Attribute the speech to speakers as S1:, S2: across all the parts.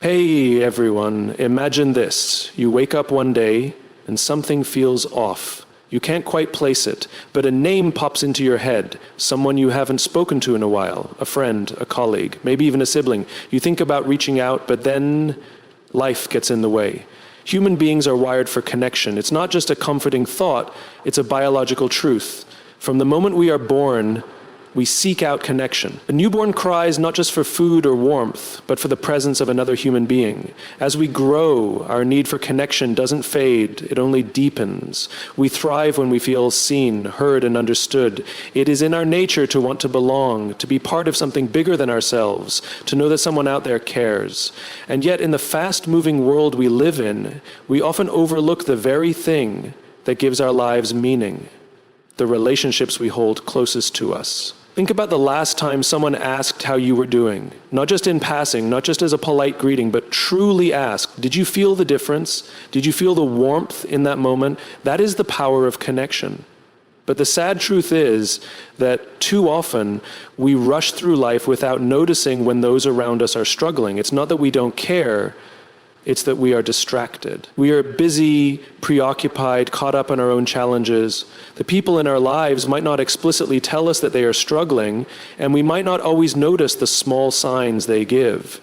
S1: Hey everyone, imagine this. You wake up one day and something feels off. You can't quite place it, but a name pops into your head, someone you haven't spoken to in a while, a friend, a colleague, maybe even a sibling. You think about reaching out, but then life gets in the way. Human beings are wired for connection. It's not just a comforting thought, it's a biological truth. From the moment we are born, we seek out connection. A newborn cries not just for food or warmth, but for the presence of another human being. As we grow, our need for connection doesn't fade, it only deepens. We thrive when we feel seen, heard, and understood. It is in our nature to want to belong, to be part of something bigger than ourselves, to know that someone out there cares. And yet, in the fast-moving world we live in, we often overlook the very thing that gives our lives meaning, the relationships we hold closest to us. Think about the last time someone asked how you were doing, not just in passing, not just as a polite greeting, but truly asked. Did you feel the difference? Did you feel the warmth in that moment? That is the power of connection. But the sad truth is that too often we rush through life without noticing when those around us are struggling. It's not that we don't care, it's that we are distracted. We are busy, preoccupied, caught up in our own challenges. The people in our lives might not explicitly tell us that they are struggling, and we might not always notice the small signs they give.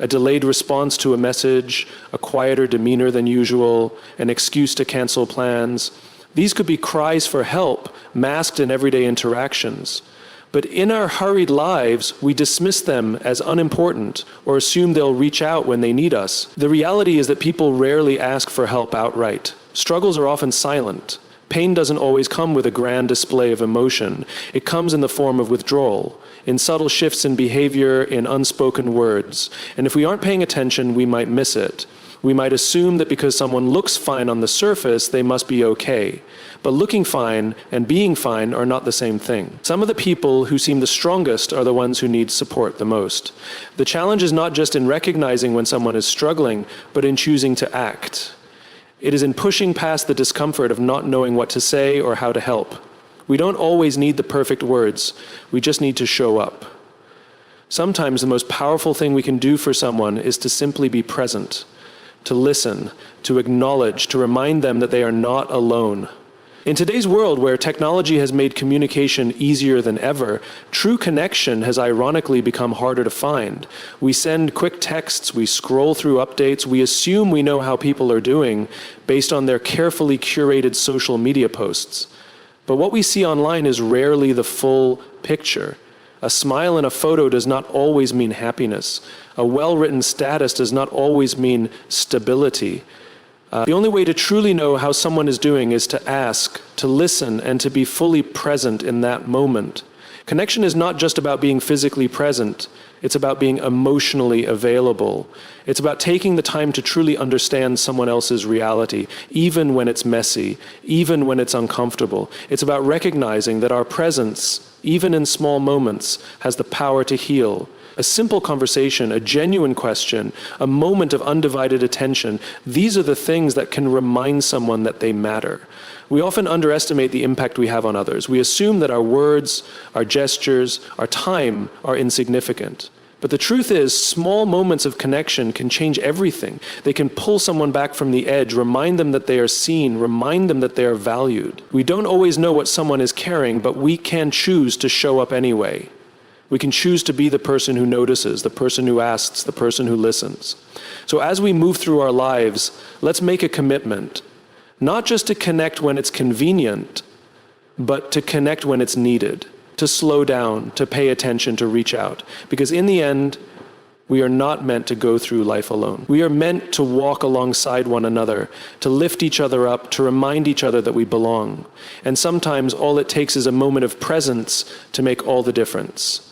S1: A delayed response to a message, a quieter demeanor than usual, an excuse to cancel plans. These could be cries for help, masked in everyday interactions. But in our hurried lives, we dismiss them as unimportant or assume they'll reach out when they need us. The reality is that people rarely ask for help outright. Struggles are often silent. Pain doesn't always come with a grand display of emotion. It comes in the form of withdrawal, in subtle shifts in behavior, in unspoken words. And if we aren't paying attention, we might miss it. We might assume that because someone looks fine on the surface, they must be okay. But looking fine and being fine are not the same thing. Some of the people who seem the strongest are the ones who need support the most. The challenge is not just in recognizing when someone is struggling, but in choosing to act. It is in pushing past the discomfort of not knowing what to say or how to help. We don't always need the perfect words. We just need to show up. Sometimes the most powerful thing we can do for someone is to simply be present, to listen, to acknowledge, to remind them that they are not alone. In today's world where technology has made communication easier than ever, true connection has ironically become harder to find. We send quick texts, we scroll through updates, we assume we know how people are doing based on their carefully curated social media posts. But what we see online is rarely the full picture. A smile in a photo does not always mean happiness. A well-written status does not always mean stability. The only way to truly know how someone is doing is to ask, to listen, and to be fully present in that moment. Connection is not just about being physically present. It's about being emotionally available. It's about taking the time to truly understand someone else's reality, even when it's messy, even when it's uncomfortable. It's about recognizing that our presence, even in small moments, has the power to heal. A simple conversation, a genuine question, a moment of undivided attention, these are the things that can remind someone that they matter. We often underestimate the impact we have on others. We assume that our words, our gestures, our time are insignificant. But the truth is, small moments of connection can change everything. They can pull someone back from the edge, remind them that they are seen, remind them that they are valued. We don't always know what someone is carrying, but we can choose to show up anyway. We can choose to be the person who notices, the person who asks, the person who listens. So as we move through our lives, let's make a commitment, not just to connect when it's convenient, but to connect when it's needed, to slow down, to pay attention, to reach out. Because in the end, we are not meant to go through life alone. We are meant to walk alongside one another, to lift each other up, to remind each other that we belong. And sometimes all it takes is a moment of presence to make all the difference.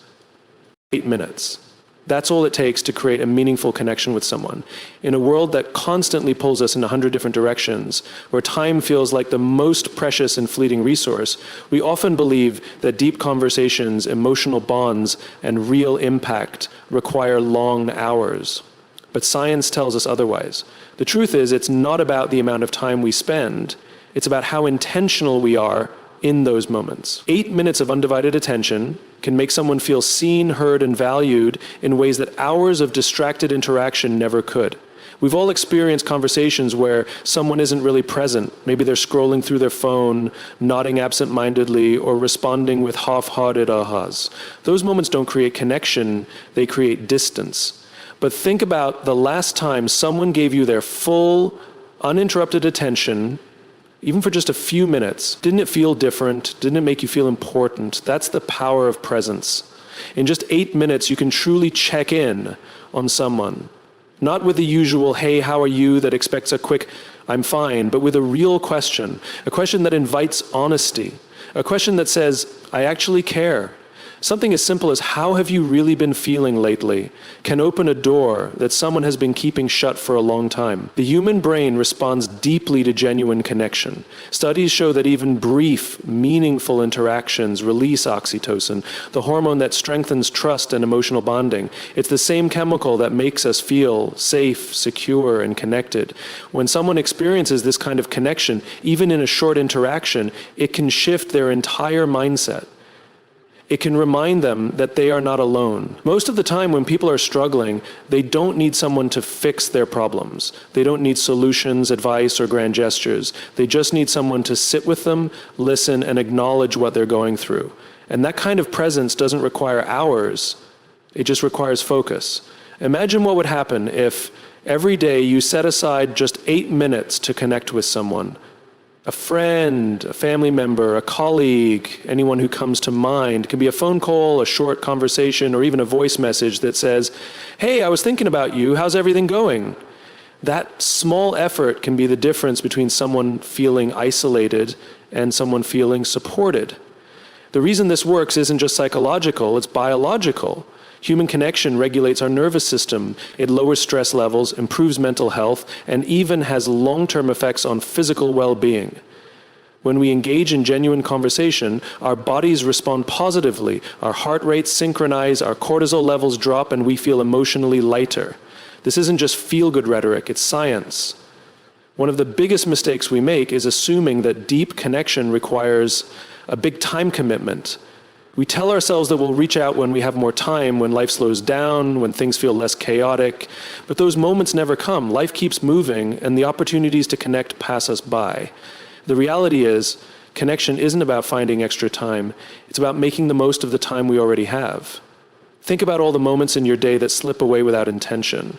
S1: 8 minutes. That's all it takes to create a meaningful connection with someone. In a world that constantly pulls us in 100 different directions, where time feels like the most precious and fleeting resource, we often believe that deep conversations, emotional bonds, and real impact require long hours. But science tells us otherwise. The truth is, it's not about the amount of time we spend, it's about how intentional we are in those moments. 8 minutes of undivided attention can make someone feel seen, heard, and valued in ways that hours of distracted interaction never could. We've all experienced conversations where someone isn't really present. Maybe they're scrolling through their phone, nodding absent-mindedly, or responding with half-hearted ahas. Those moments don't create connection, they create distance. But think about the last time someone gave you their full, uninterrupted attention, even for just a few minutes. Didn't it feel different? Didn't it make you feel important? That's the power of presence. In just 8 minutes, you can truly check in on someone. Not with the usual, hey, how are you, that expects a quick, I'm fine, but with a real question, a question that invites honesty, a question that says, I actually care. Something as simple as, how have you really been feeling lately, can open a door that someone has been keeping shut for a long time. The human brain responds deeply to genuine connection. Studies show that even brief, meaningful interactions release oxytocin, the hormone that strengthens trust and emotional bonding. It's the same chemical that makes us feel safe, secure, and connected. When someone experiences this kind of connection, even in a short interaction, it can shift their entire mindset. It can remind them that they are not alone. Most of the time when people are struggling, they don't need someone to fix their problems. They don't need solutions, advice, or grand gestures. They just need someone to sit with them, listen, and acknowledge what they're going through. And that kind of presence doesn't require hours. It just requires focus. Imagine what would happen if every day you set aside just 8 minutes to connect with someone. A friend, a family member, a colleague, anyone who comes to mind. It can be a phone call, a short conversation, or even a voice message that says, hey, I was thinking about you, how's everything going? That small effort can be the difference between someone feeling isolated and someone feeling supported. The reason this works isn't just psychological, it's biological. Human connection regulates our nervous system. It lowers stress levels, improves mental health, and even has long-term effects on physical well-being. When we engage in genuine conversation, our bodies respond positively, our heart rates synchronize, our cortisol levels drop, and we feel emotionally lighter. This isn't just feel-good rhetoric, it's science. One of the biggest mistakes we make is assuming that deep connection requires a big time commitment. We tell ourselves that we'll reach out when we have more time, when life slows down, when things feel less chaotic. But those moments never come. Life keeps moving, and the opportunities to connect pass us by. The reality is, connection isn't about finding extra time. It's about making the most of the time we already have. Think about all the moments in your day that slip away without intention.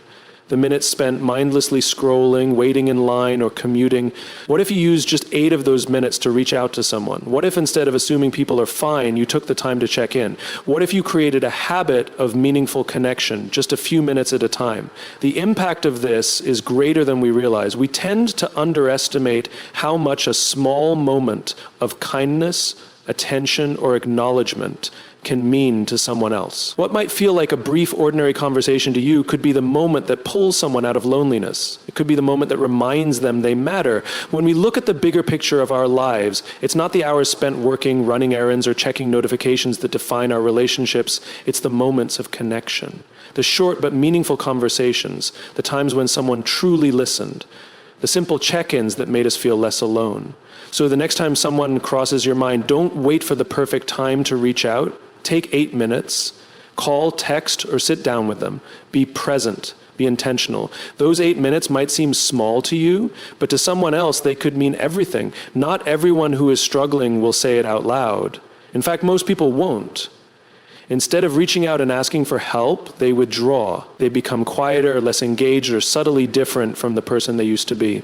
S1: The minutes spent mindlessly scrolling, waiting in line, or commuting. What if you used just 8 of those minutes to reach out to someone? What if instead of assuming people are fine, you took the time to check in? What if you created a habit of meaningful connection, just a few minutes at a time? The impact of this is greater than we realize. We tend to underestimate how much a small moment of kindness, attention, or acknowledgement can mean to someone else. What might feel like a brief, ordinary conversation to you could be the moment that pulls someone out of loneliness. It could be the moment that reminds them they matter. When we look at the bigger picture of our lives, it's not the hours spent working, running errands, or checking notifications that define our relationships. It's the moments of connection. The short but meaningful conversations, the times when someone truly listened, the simple check-ins that made us feel less alone. So the next time someone crosses your mind, don't wait for the perfect time to reach out. Take 8 minutes, call, text, or sit down with them. Be present, be intentional. Those 8 minutes might seem small to you, but to someone else, they could mean everything. Not everyone who is struggling will say it out loud. In fact, most people won't. Instead of reaching out and asking for help, they withdraw. They become quieter, less engaged, or subtly different from the person they used to be.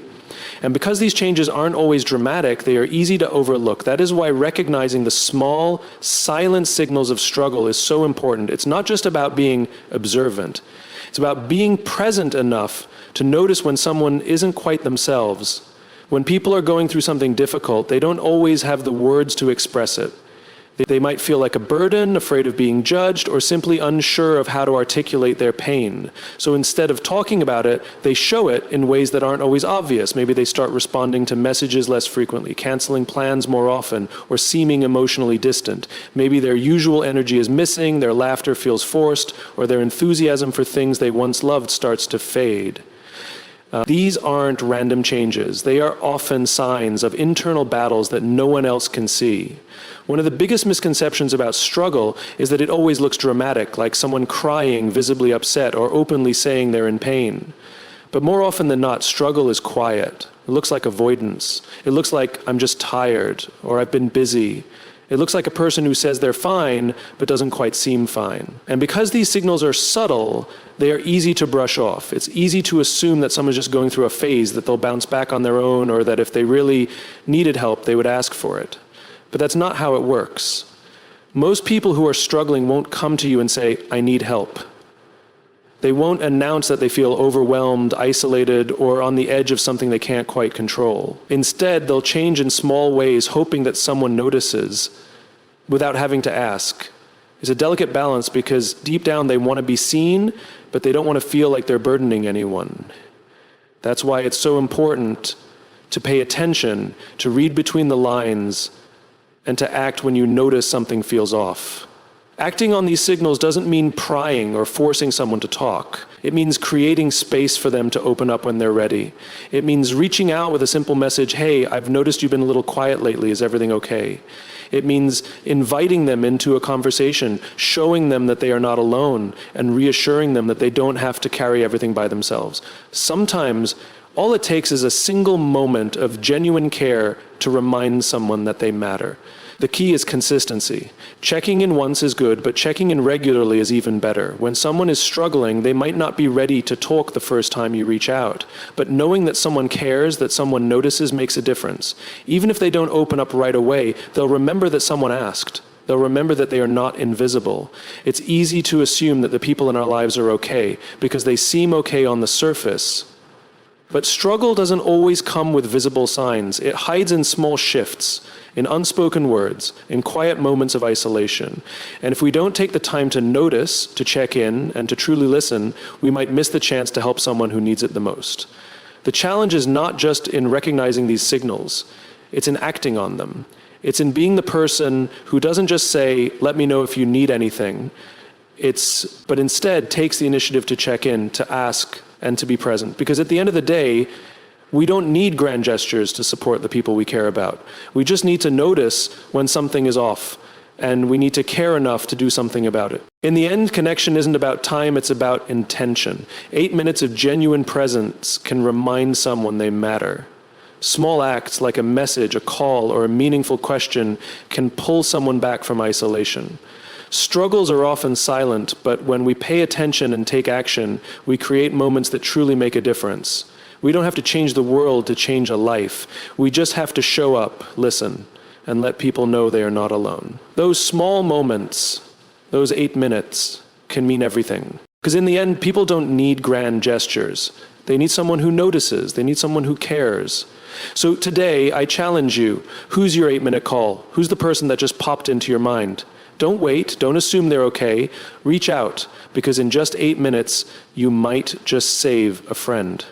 S1: And because these changes aren't always dramatic, they are easy to overlook. That is why recognizing the small, silent signals of struggle is so important. It's not just about being observant. It's about being present enough to notice when someone isn't quite themselves. When people are going through something difficult, they don't always have the words to express it. They might feel like a burden, afraid of being judged, or simply unsure of how to articulate their pain. So instead of talking about it, they show it in ways that aren't always obvious. Maybe they start responding to messages less frequently, canceling plans more often, or seeming emotionally distant. Maybe their usual energy is missing, their laughter feels forced, or their enthusiasm for things they once loved starts to fade. These aren't random changes. They are often signs of internal battles that no one else can see. One of the biggest misconceptions about struggle is that it always looks dramatic, like someone crying, visibly upset, or openly saying they're in pain. But more often than not, struggle is quiet. It looks like avoidance. It looks like I'm just tired, or I've been busy. It looks like a person who says they're fine, but doesn't quite seem fine. And because these signals are subtle, they are easy to brush off. It's easy to assume that someone's just going through a phase, that they'll bounce back on their own, or that if they really needed help, they would ask for it. But that's not how it works. Most people who are struggling won't come to you and say, I need help. They won't announce that they feel overwhelmed, isolated, or on the edge of something they can't quite control. Instead, they'll change in small ways, hoping that someone notices without having to ask. It's a delicate balance because deep down they want to be seen, but they don't want to feel like they're burdening anyone. That's why it's so important to pay attention, to read between the lines, and to act when you notice something feels off. Acting on these signals doesn't mean prying or forcing someone to talk. It means creating space for them to open up when they're ready. It means reaching out with a simple message, hey, I've noticed you've been a little quiet lately, is everything okay? It means inviting them into a conversation, showing them that they are not alone, and reassuring them that they don't have to carry everything by themselves. Sometimes, all it takes is a single moment of genuine care to remind someone that they matter. The key is consistency. Checking in once is good, but checking in regularly is even better. When someone is struggling, they might not be ready to talk the first time you reach out, but knowing that someone cares, that someone notices makes a difference. Even if they don't open up right away, they'll remember that someone asked. They'll remember that they are not invisible. It's easy to assume that the people in our lives are okay because they seem okay on the surface. But struggle doesn't always come with visible signs. It hides in small shifts, in unspoken words, in quiet moments of isolation. And if we don't take the time to notice, to check in, and to truly listen, we might miss the chance to help someone who needs it the most. The challenge is not just in recognizing these signals, it's in acting on them. It's in being the person who doesn't just say, let me know if you need anything, but instead takes the initiative to check in, to ask, and to be present. Because at the end of the day, we don't need grand gestures to support the people we care about. We just need to notice when something is off, and we need to care enough to do something about it. In the end, connection isn't about time, it's about intention. 8 minutes of genuine presence can remind someone they matter. Small acts like a message, a call, or a meaningful question can pull someone back from isolation. Struggles are often silent, but when we pay attention and take action, we create moments that truly make a difference. We don't have to change the world to change a life. We just have to show up, listen, and let people know they are not alone. Those small moments, those 8 minutes, can mean everything. Because in the end, people don't need grand gestures. They need someone who notices. They need someone who cares. So today, I challenge you, who's your 8-minute call? Who's the person that just popped into your mind? Don't wait, don't assume they're okay. Reach out, because in just 8 minutes, you might just save a friend.